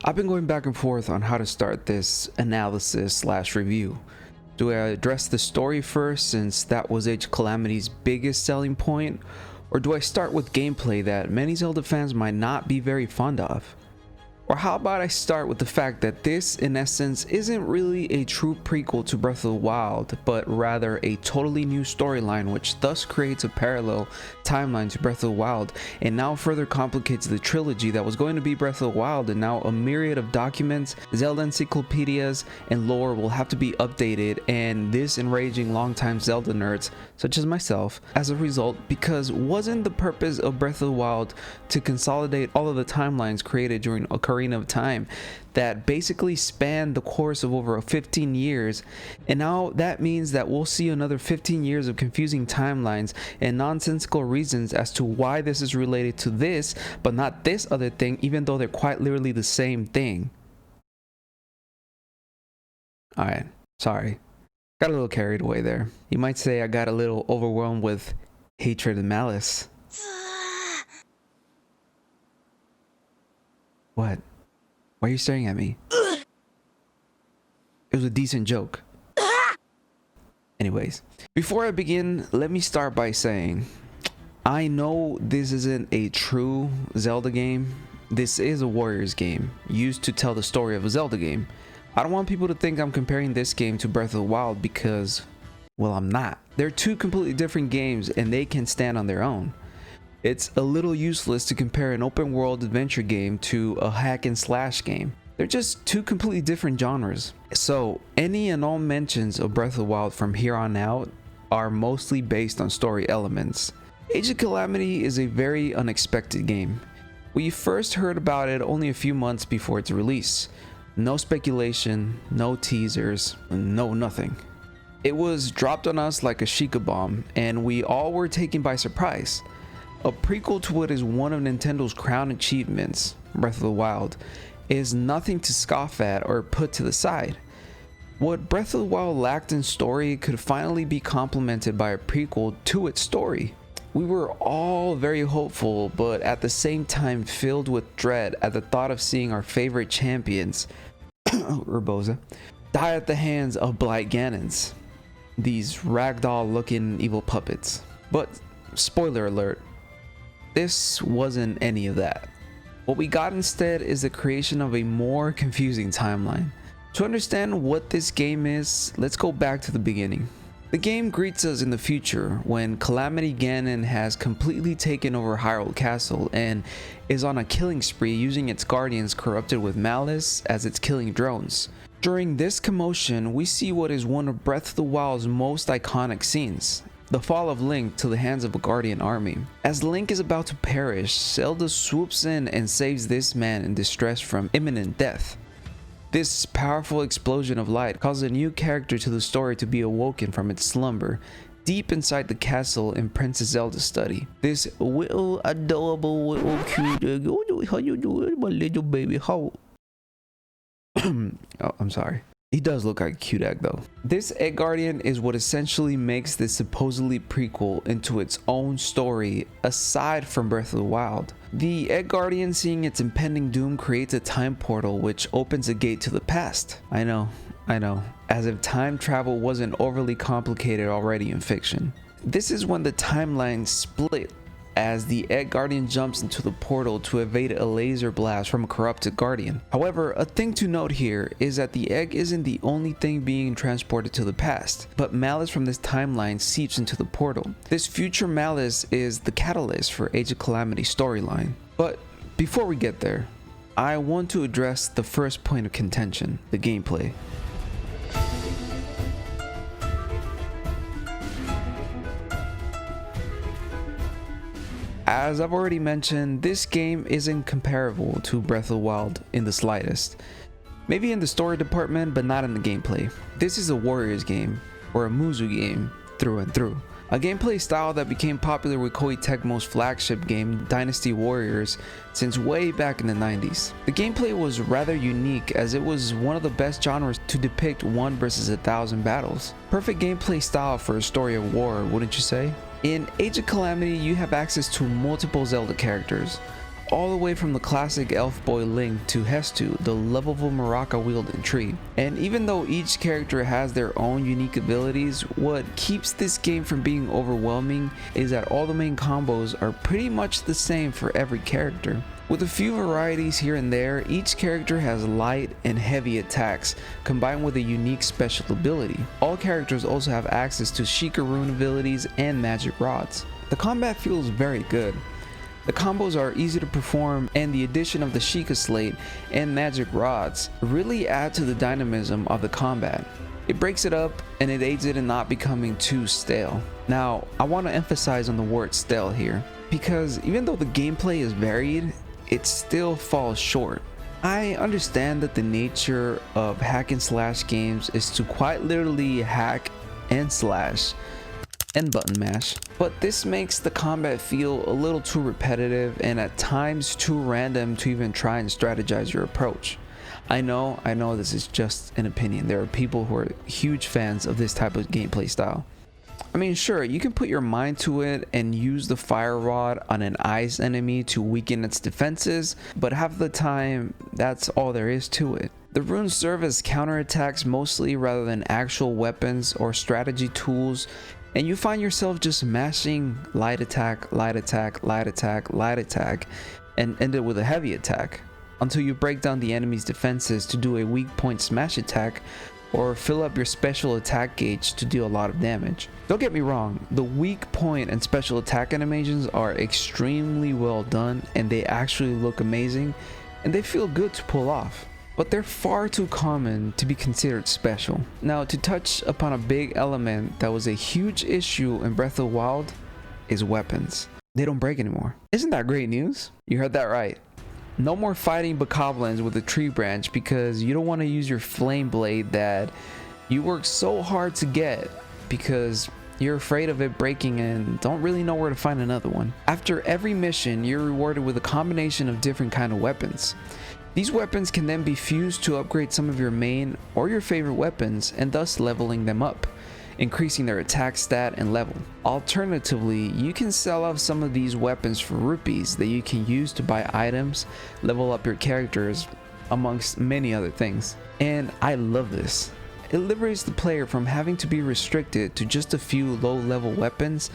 I've been going back and forth on how to start this analysis slash review. Do I address the story first, since that was Age of Calamity's biggest selling point, or do I start with gameplay that many Zelda fans might not be very fond of? Or how about I start with the fact that this, in essence, isn't really a true prequel to Breath of the Wild, but rather a totally new storyline, which thus creates a parallel timeline to Breath of the Wild, and now further complicates the trilogy that was going to be Breath of the Wild, and now a myriad of documents, Zelda encyclopedias, and lore will have to be updated, and this enraging longtime Zelda nerds, such as myself, as a result, because wasn't the purpose of Breath of the Wild to consolidate all of the timelines created during Ocarina of Time that basically spanned the course of over 15 years, and now that means that we'll see another 15 years of confusing timelines and nonsensical reasons as to why this is related to this but not this other thing, even though they're quite literally the same thing. Alright, sorry, got a little carried away there. You might say I got a little overwhelmed with hatred and malice. What? Why are you staring at me? It was a decent joke. Anyways, before I begin, let me start by saying, I know this isn't a true Zelda game. This is a Warriors game, used to tell the story of a Zelda game. I don't want people to think I'm comparing this game to Breath of the Wild because, well, I'm not. They're two completely different games and they can stand on their own. It's a little useless to compare an open world adventure game to a hack and slash game. They're just two completely different genres. So any and all mentions of Breath of the Wild from here on out are mostly based on story elements. Age of Calamity is a very unexpected game. We first heard about it only a few months before its release. No speculation, no teasers, no nothing. It was dropped on us like a Sheikah bomb, and we all were taken by surprise. A prequel to what is one of Nintendo's crown achievements, Breath of the Wild, is nothing to scoff at or put to the side. What Breath of the Wild lacked in story could finally be complemented by a prequel to its story. We were all very hopeful, but at the same time filled with dread at the thought of seeing our favorite champions, Urbosa, die at the hands of Blight Ganons, these ragdoll looking evil puppets. But spoiler alert, this wasn't any of that. What we got instead is the creation of a more confusing timeline. To understand what this game is, let's go back to the beginning. The game greets us in the future when Calamity Ganon has completely taken over Hyrule Castle and is on a killing spree, using its guardians corrupted with malice as it's killing drones. During this commotion, we see what is one of Breath of the Wild's most iconic scenes. The fall of Link to the hands of a guardian army. As Link is about to perish, Zelda swoops in and saves this man in distress from imminent death. This powerful explosion of light causes a new character to the story to be awoken from its slumber, deep inside the castle in Princess Zelda's study. This little adorable little cute, how you doing, my little baby? How? Oh, I'm sorry. He does look like a cute egg though. This egg guardian is what essentially makes this supposedly prequel into its own story aside from Breath of the Wild. The egg guardian, seeing its impending doom, creates a time portal which opens a gate to the past. I know, as if time travel wasn't overly complicated already in fiction. This is when the timeline split, as the egg guardian jumps into the portal to evade a laser blast from a corrupted guardian. However, a thing to note here is that the egg isn't the only thing being transported to the past, but malice from this timeline seeps into the portal. This future malice is the catalyst for Age of Calamity storyline. But before we get there, I want to address the first point of contention, the gameplay. As I've already mentioned, this game isn't comparable to Breath of the Wild in the slightest. Maybe in the story department, but not in the gameplay. This is a Warriors game, or a Muzu game, through and through. A gameplay style that became popular with Koei Tecmo's flagship game, Dynasty Warriors, since way back in the 90s. The gameplay was rather unique, as it was one of the best genres to depict 1 versus 1,000 battles. Perfect gameplay style for a story of war, wouldn't you say? In Age of Calamity, you have access to multiple Zelda characters, all the way from the classic elf boy Link to Hestu, the lovable maraca wielding tree. And even though each character has their own unique abilities, what keeps this game from being overwhelming is that all the main combos are pretty much the same for every character. With a few varieties here and there, each character has light and heavy attacks combined with a unique special ability. All characters also have access to Sheikah rune abilities and magic rods. The combat feels very good. The combos are easy to perform, and the addition of the Sheikah slate and magic rods really add to the dynamism of the combat. It breaks it up and it aids it in not becoming too stale. Now, I want to emphasize on the word stale here, because even though the gameplay is varied, it still falls short. I understand that the nature of hack and slash games is to quite literally hack and slash and button mash, but this makes the combat feel a little too repetitive and at times too random to even try and strategize your approach. I know this is just an opinion. There are people who are huge fans of this type of gameplay style. I mean, sure, you can put your mind to it and use the fire rod on an ice enemy to weaken its defenses, but half the time, that's all there is to it. The runes serve as counterattacks mostly rather than actual weapons or strategy tools, and you find yourself just mashing light attack, light attack, light attack, light attack, and end it with a heavy attack, until you break down the enemy's defenses to do a weak point smash attack, or fill up your special attack gauge to deal a lot of damage. Don't get me wrong, the weak point and special attack animations are extremely well done and they actually look amazing and they feel good to pull off, but they're far too common to be considered special. Now, to touch upon a big element that was a huge issue in Breath of the Wild is weapons. They don't break anymore. Isn't that great news? You heard that right. No more fighting bokoblins with a tree branch because you don't want to use your flame blade that you worked so hard to get because you're afraid of it breaking and don't really know where to find another one. After every mission, you're rewarded with a combination of different kind of weapons. These weapons can then be fused to upgrade some of your main or your favorite weapons and thus leveling them up, increasing their attack stat and level. Alternatively, you can sell off some of these weapons for rupees that you can use to buy items, level up your characters, amongst many other things. And I love this. It liberates the player from having to be restricted to just a few low-level weapons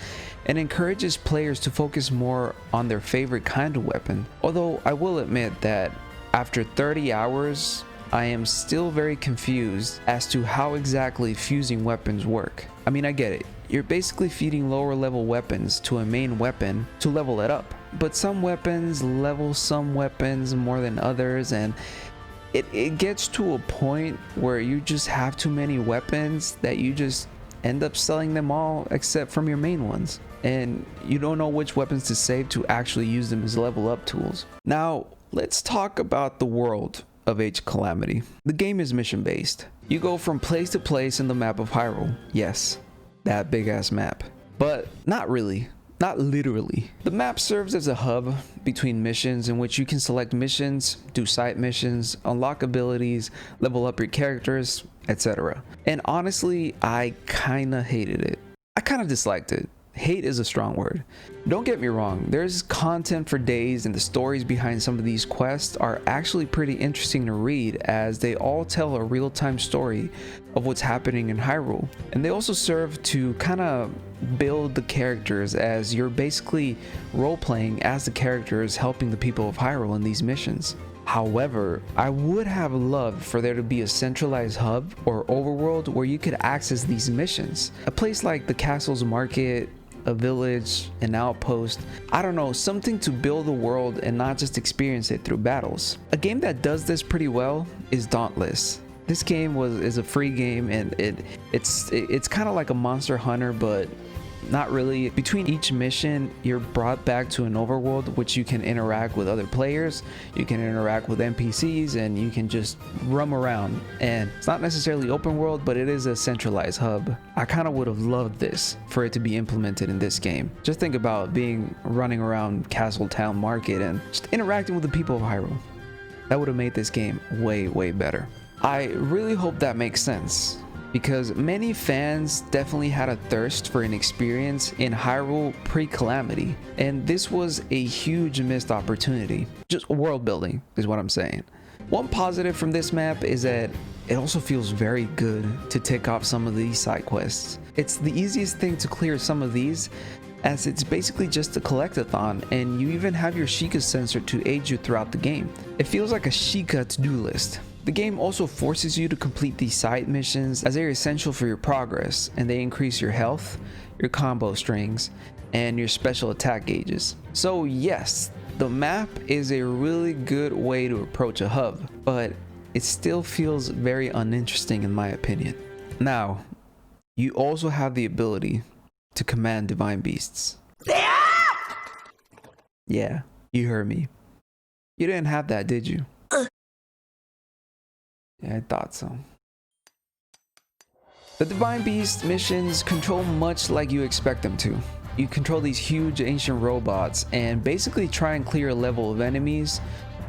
and encourages players to focus more on their favorite kind of weapon. Although I will admit that after 30 hours, I am still very confused as to how exactly fusing weapons work. I mean, I get it. You're basically feeding lower level weapons to a main weapon to level it up. But some weapons level some weapons more than others, and it gets to a point where you just have too many weapons that you just end up selling them all except from your main ones. And you don't know which weapons to save to actually use them as level up tools. Now, let's talk about the world of Age Calamity. The game is mission based. You go from place to place in the map of Hyrule. Yes, that big ass map. But not really. Not literally. The map serves as a hub between missions in which you can select missions, do side missions, unlock abilities, level up your characters, etc. And honestly, I kinda hated it. I kinda disliked it. Hate is a strong word. Don't get me wrong, there's content for days and the stories behind some of these quests are actually pretty interesting to read as they all tell a real-time story of what's happening in Hyrule. And they also serve to kind of build the characters as you're basically role-playing as the characters helping the people of Hyrule in these missions. However, I would have loved for there to be a centralized hub or overworld where you could access these missions. A place like the castle's market, a village, an outpost, I don't know, something to build the world and not just experience it through battles. A game that does this pretty well is Dauntless. This game is a free game and it's kind of like a Monster Hunter, but not really. Between each mission, you're brought back to an overworld which you can interact with other players, you can interact with NPCs, and you can just roam around. And it's not necessarily open world, but it is a centralized hub. I kind of would have loved this for it to be implemented in this game. Just think about running around Castle Town Market and just interacting with the people of Hyrule. That would have made this game way better. I really hope that makes sense. because many fans definitely had a thirst for an experience in Hyrule pre-Calamity, and this was a huge missed opportunity. Just world building is what I'm saying. One positive from this map is that it also feels very good to tick off some of these side quests. It's the easiest thing to clear some of these, as it's basically just a collectathon, and you even have your Sheikah sensor to aid you throughout the game. It feels like a Sheikah to-do list. The game also forces you to complete these side missions, as they are essential for your progress, and they increase your health, your combo strings, and your special attack gauges. So yes, the map is a really good way to approach a hub, but it still feels very uninteresting in my opinion. Now, you also have the ability to command divine beasts. Yeah, you heard me. You didn't have that, did you? Yeah, I thought so. The divine beast missions control much like you expect them to. You control these huge ancient robots and basically try and clear a level of enemies,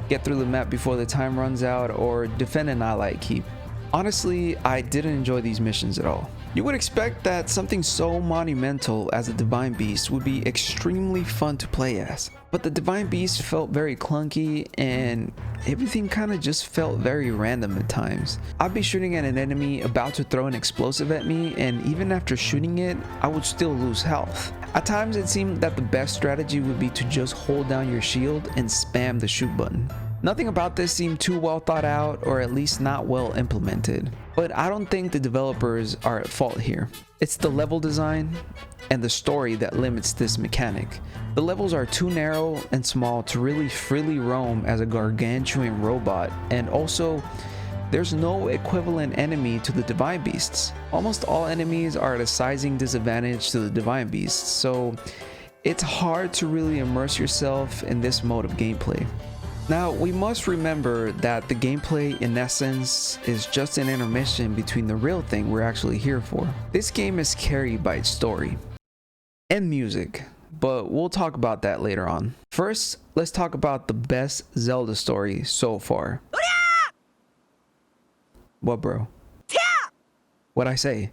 get through the map before the time runs out, or defend an ally keep. Honestly, I didn't enjoy these missions at all. You would expect that something so monumental as a divine beast would be extremely fun to play as, but the divine beast felt very clunky and everything kind of just felt very random at times. I'd be shooting at an enemy about to throw an explosive at me, and even after shooting it, I would still lose health. At times it seemed that the best strategy would be to just hold down your shield and spam the shoot button. Nothing about this seemed too well thought out, or at least not well implemented. But I don't think the developers are at fault here. It's the level design and the story that limits this mechanic. The levels are too narrow and small to really freely roam as a gargantuan robot, and also there's no equivalent enemy to the divine beasts. Almost all enemies are at a sizing disadvantage to the divine beasts, so it's hard to really immerse yourself in this mode of gameplay. Now, we must remember that the gameplay in essence is just an intermission between the real thing we're actually here for. This game is carried by its story and music, but we'll talk about that later on. First, let's talk about the best Zelda story so far. What, bro? What'd I say?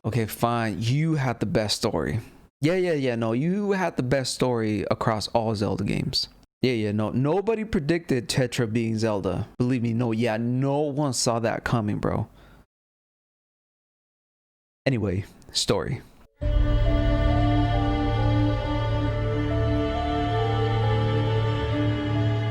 Okay, fine, you had the best story. No, you had the best story across all Zelda games. No, nobody predicted Tetra being Zelda. Believe me, no one saw that coming, bro. Anyway, story.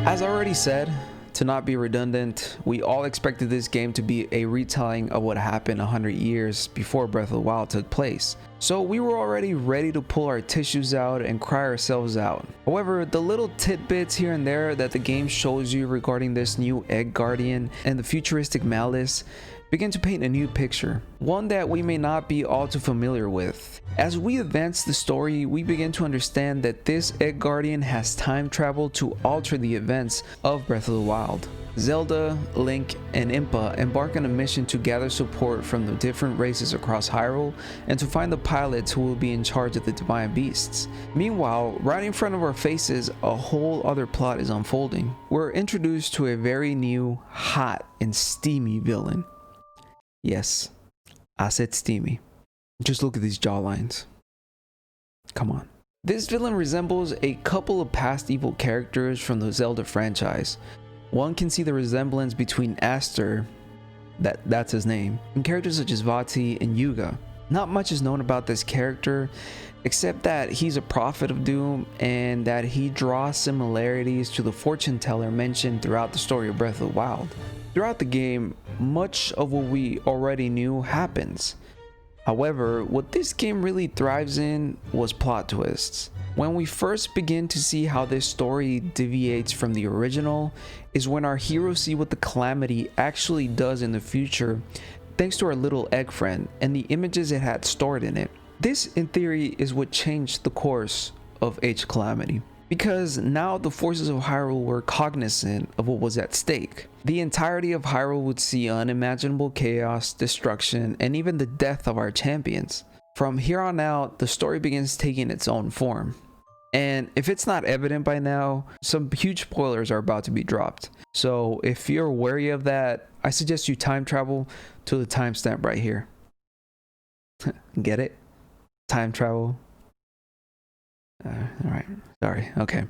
As I already said, to not be redundant, we all expected this game to be a retelling of what happened 100 years before Breath of the Wild took place. So we were already ready to pull our tissues out and cry ourselves out. However, the little tidbits here and there that the game shows you regarding this new Egg Guardian and the futuristic Malice begin to paint a new picture, one that we may not be all too familiar with. As we advance the story, we begin to understand that this Egg Guardian has time traveled to alter the events of Breath of the Wild. Zelda, Link, and Impa embark on a mission to gather support from the different races across Hyrule and to find the pilots who will be in charge of the divine beasts. Meanwhile, right in front of our faces, a whole other plot is unfolding. We're introduced to a very new, hot, and steamy villain. Yes, I said steamy. Just look at these jawlines. Come on. This villain resembles a couple of past evil characters from the Zelda franchise. One can see the resemblance between Aster, that's his name, and characters such as Vati and Yuga. Not much is known about this character, except that he's a prophet of doom and that he draws similarities to the fortune teller mentioned throughout the story of Breath of the Wild. Throughout the game, much of what we already knew happens. However, what this game really thrives in was plot twists. When we first begin to see how this story deviates from the original is when our heroes see what the Calamity actually does in the future thanks to our little egg friend and the images it had stored in it. This, in theory, is what changed the course of H Calamity, because now the forces of Hyrule were cognizant of what was at stake. The entirety of Hyrule would see unimaginable chaos, destruction, and even the death of our champions. From here on out, the story begins taking its own form. And if it's not evident by now, some huge spoilers are about to be dropped. So if you're wary of that, I suggest you time travel to the timestamp right here. Get it? Time travel. All right. Sorry. Okay.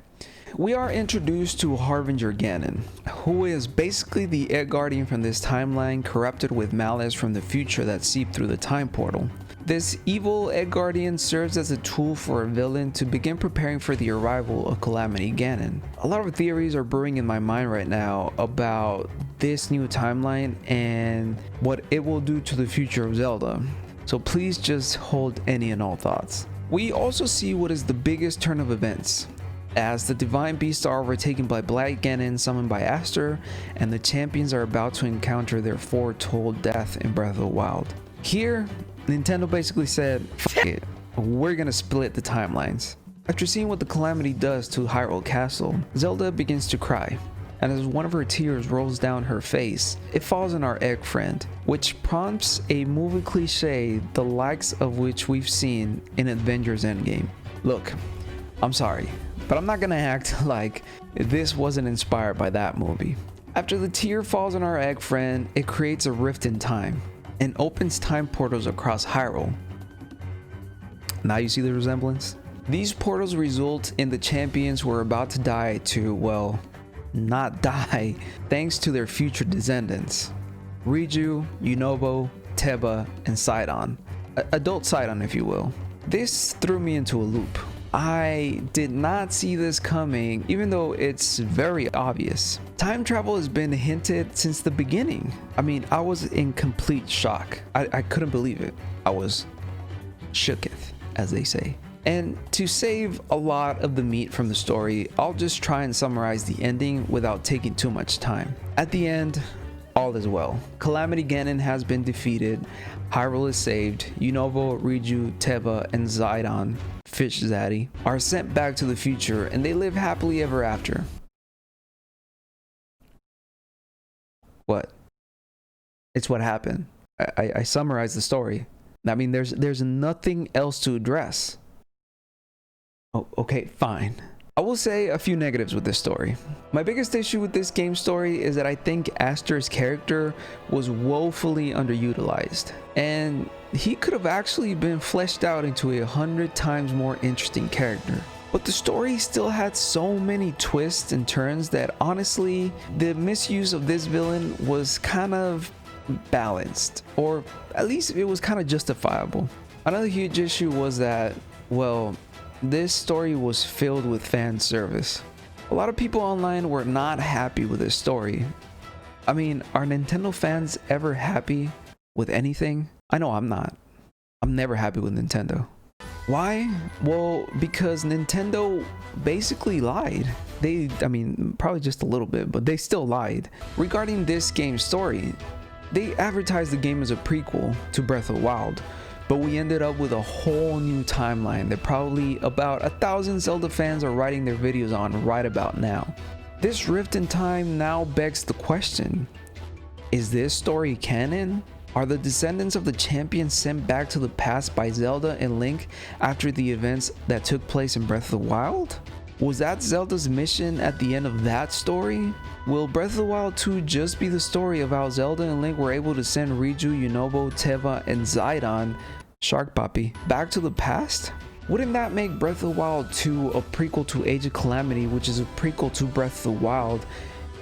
We are introduced to Harbinger Ganon, who is basically the Egg Guardian from this timeline, corrupted with malice from the future that seeped through the time portal. This evil Egg Guardian serves as a tool for a villain to begin preparing for the arrival of Calamity Ganon. A lot of theories are brewing in my mind right now about this new timeline and what it will do to the future of Zelda. So please just hold any and all thoughts. We also see what is the biggest turn of events, as the divine beasts are overtaken by Black Ganon summoned by Aster, and the champions are about to encounter their foretold death in Breath of the Wild. Here, Nintendo basically said, "Fuck it, we're gonna split the timelines." After seeing what the Calamity does to Hyrule Castle, Zelda begins to cry, and as one of her tears rolls down her face, it falls on our egg friend, which prompts a movie cliche the likes of which we've seen in Avengers Endgame. Look, I'm sorry, but I'm not gonna act like this wasn't inspired by that movie. After the tear falls on our egg friend, it creates a rift in time and opens time portals across Hyrule. Now you see the resemblance? These portals result in the champions who are about to die to, well, not die, thanks to their future descendants. Riju, Yunobo, Teba, and Sidon. Adult Sidon, if you will. This threw me into a loop. I did not see this coming, even though it's very obvious. Time travel has been hinted since the beginning. I mean, I was in complete shock. I couldn't believe it. I was shooketh, as they say. And to save a lot of the meat from the story, I'll just try and summarize the ending without taking too much time. At the end, all is well. Calamity Ganon has been defeated, Hyrule is saved, Yunobo, Riju, Teba, and Zidon, Fish Zaddy, are sent back to the future and they live happily ever after. What? It's what happened. I summarized the story. I mean, there's nothing else to address. Oh, okay, fine. I will say a few negatives with this story. My biggest issue with this game story is that I think Aster's character was woefully underutilized, and he could have actually been fleshed out into 100 times more interesting character. But the story still had so many twists and turns that honestly, the misuse of this villain was kind of balanced, or at least it was kind of justifiable. Another huge issue was that, well, this story was filled with fan service. A lot of people online were not happy with this story. I mean, are Nintendo fans ever happy with anything? I know I'm not. I'm never happy with Nintendo. Why? Well, because Nintendo basically lied. I mean, probably just a little bit, but they still lied. Regarding this game's story, they advertised the game as a prequel to Breath of the Wild, but we ended up with a whole new timeline that probably about 1,000 Zelda fans are writing their videos on right about now. This rift in time now begs the question, is this story canon? Are the descendants of the champions sent back to the past by Zelda and Link after the events that took place in Breath of the Wild? Was that Zelda's mission at the end of that story? Will Breath of the Wild 2 just be the story of how Zelda and Link were able to send Riju, Yunobo, Teva, and Zidon, Shark Puppy, back to the past? Wouldn't that make Breath of the Wild 2 a prequel to Age of Calamity, which is a prequel to Breath of the Wild,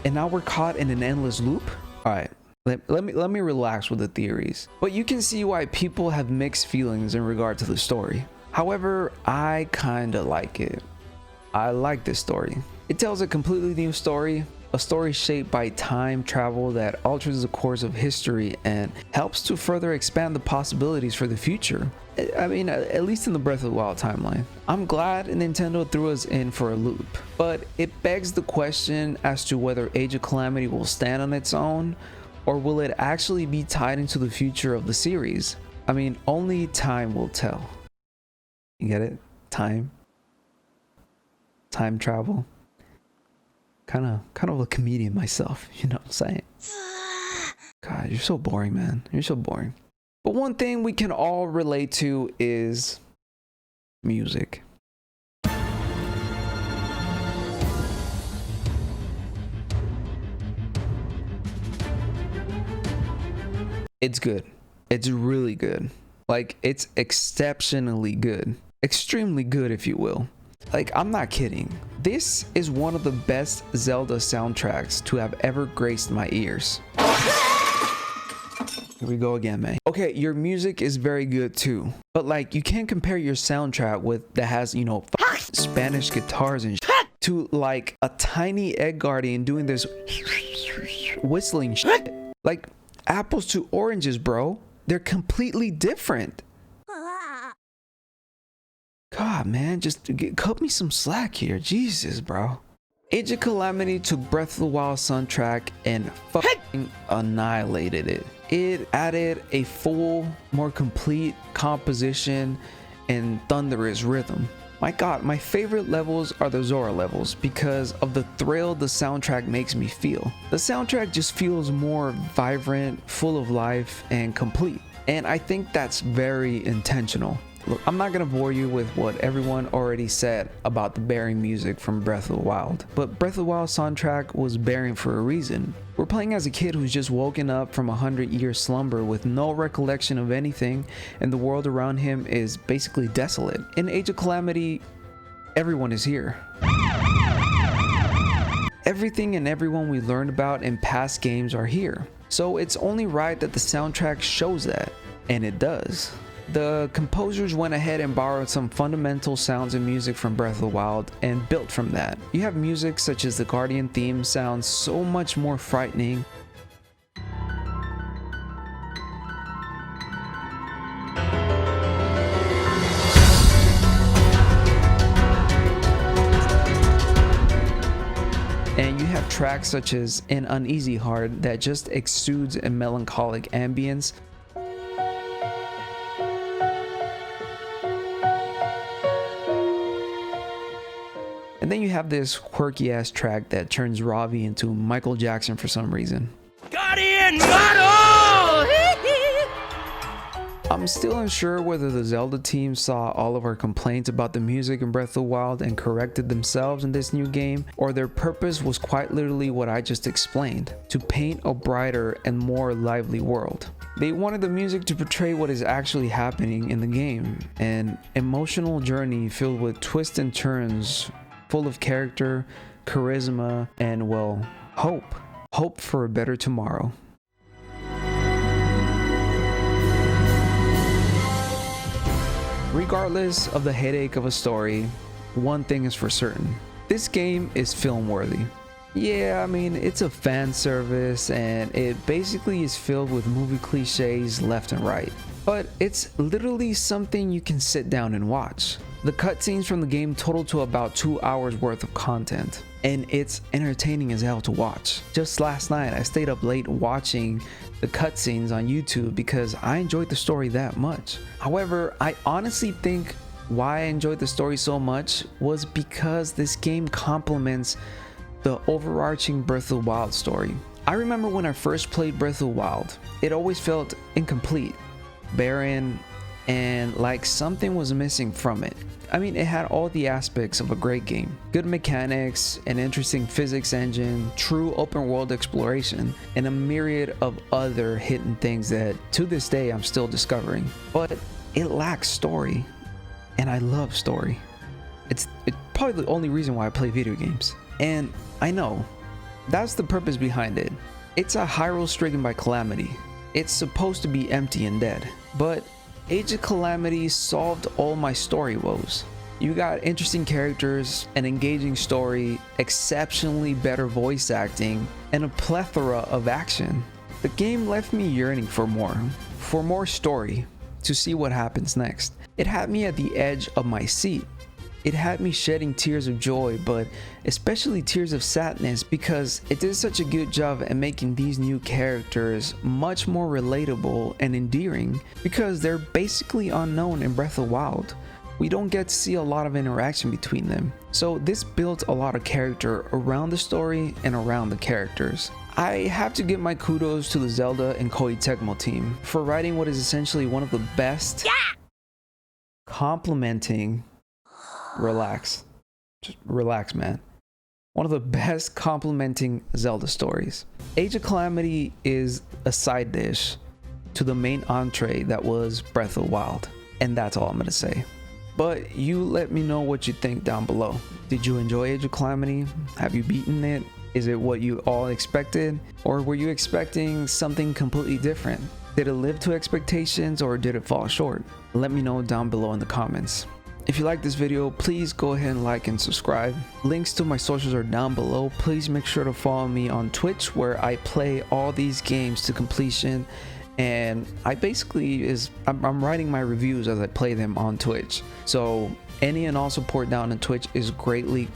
and now we're caught in an endless loop? Alright, let me relax with the theories. But you can see why people have mixed feelings in regard to the story. However, I kinda like it. I like this story. It tells a completely new story, a story shaped by time travel that alters the course of history and helps to further expand the possibilities for the future. I mean, at least in the Breath of the Wild timeline. I'm glad Nintendo threw us in for a loop, but it begs the question as to whether Age of Calamity will stand on its own, or will it actually be tied into the future of the series? I mean, only time will tell. You get it? Time travel. Kind of a comedian myself, you know what I'm saying? God, you're so boring, man. You're so boring. But one thing we can all relate to is music. It's good. It's really good. Like, it's exceptionally good. Extremely good, if you will. Like, I'm not kidding. This is one of the best Zelda soundtracks to have ever graced my ears. Here we go again, man. Okay, your music is very good too, but like, you can't compare your soundtrack with that has, you know, Spanish guitars and shit, to like a tiny egg guardian doing this whistling shit. Like, apples to oranges, bro. They're completely different. God, man, just cut me some slack here. Jesus, bro. Age of Calamity took Breath of the Wild soundtrack and fucking annihilated it. It added a full, more complete composition and thunderous rhythm. My God, my favorite levels are the Zora levels because of the thrill the soundtrack makes me feel. The soundtrack just feels more vibrant, full of life, and complete. And I think that's very intentional. Look, I'm not gonna bore you with what everyone already said about the bearing music from Breath of the Wild, but Breath of the Wild soundtrack was bearing for a reason. We're playing as a kid who's just woken up from a 100-year slumber with no recollection of anything, and the world around him is basically desolate. In Age of Calamity, everyone is here. Everything and everyone we learned about in past games are here. So it's only right that the soundtrack shows that, and it does. The composers went ahead and borrowed some fundamental sounds and music from Breath of the Wild and built from that. You have music such as the Guardian theme sounds so much more frightening. And you have tracks such as An Uneasy Heart that just exudes a melancholic ambience. And then you have this quirky ass track that turns Ravi into Michael Jackson for some reason. Guardian Model! I'm still unsure whether the Zelda team saw all of our complaints about the music in Breath of the Wild and corrected themselves in this new game, or their purpose was quite literally what I just explained, to paint a brighter and more lively world. They wanted the music to portray what is actually happening in the game, an emotional journey filled with twists and turns, full of character, charisma, and, well, hope. Hope for a better tomorrow. Regardless of the headache of a story, one thing is for certain. This game is film worthy. Yeah, I mean, it's a fan service and it basically is filled with movie cliches left and right. But it's literally something you can sit down and watch. The cutscenes from the game total to about 2 hours worth of content, and it's entertaining as hell to watch. Just last night, I stayed up late watching the cutscenes on YouTube because I enjoyed the story that much. However, I honestly think why I enjoyed the story so much was because this game complements the overarching Breath of the Wild story. I remember when I first played Breath of the Wild, it always felt incomplete, barren, and like something was missing from it. I mean, it had all the aspects of a great game. Good mechanics, an interesting physics engine, true open world exploration, and a myriad of other hidden things that to this day I'm still discovering. But it lacks story, and I love story. It's probably the only reason why I play video games. And I know, that's the purpose behind it. It's a Hyrule stricken by Calamity. It's supposed to be empty and dead, but Age of Calamity solved all my story woes. You got interesting characters, an engaging story, exceptionally better voice acting, and a plethora of action. The game left me yearning for more story, to see what happens next. It had me at the edge of my seat. It had me shedding tears of joy, but especially tears of sadness because it did such a good job at making these new characters much more relatable and endearing because they're basically unknown in Breath of the Wild. We don't get to see a lot of interaction between them. So this built a lot of character around the story and around the characters. I have to give my kudos to the Zelda and Koei Tecmo team for writing what is essentially one of the best complementing just relax, man. One of the best complementing Zelda stories. Age of Calamity is a side dish, to the main entree that was Breath of the Wild. And that's all I'm gonna say. But you let me know what you think down below. Did you enjoy Age of Calamity? Have you beaten it? Is it what you all expected? Or were you expecting something completely different? Did it live to expectations or did it fall short? Let me know down below in the comments. If you like this video, please go ahead and like and subscribe. Links to my socials are down below. Please make sure to follow me on Twitch, where I play all these games to completion, and I'm writing my reviews as I play them on Twitch. So any and all support down on Twitch is greatly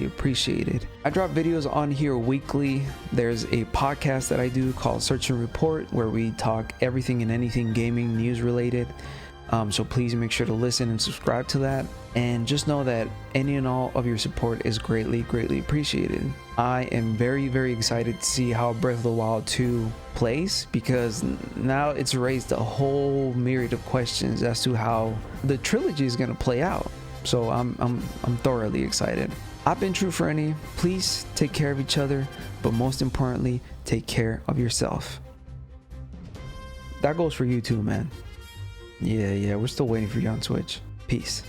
appreciated. I drop videos on here weekly. There's a podcast that I do called Search and Report, where we talk everything and anything gaming news related. So please make sure to listen and subscribe to that, and just know that any and all of your support is greatly appreciated. I am very excited to see how Breath of the Wild 2 plays, because now it's raised a whole myriad of questions as to how the trilogy is going to play out. So I'm thoroughly excited. I've been True Frenny. Please take care of each other, but most importantly, take care of yourself. That goes for you too, man. Yeah, we're still waiting for you on Twitch. Peace.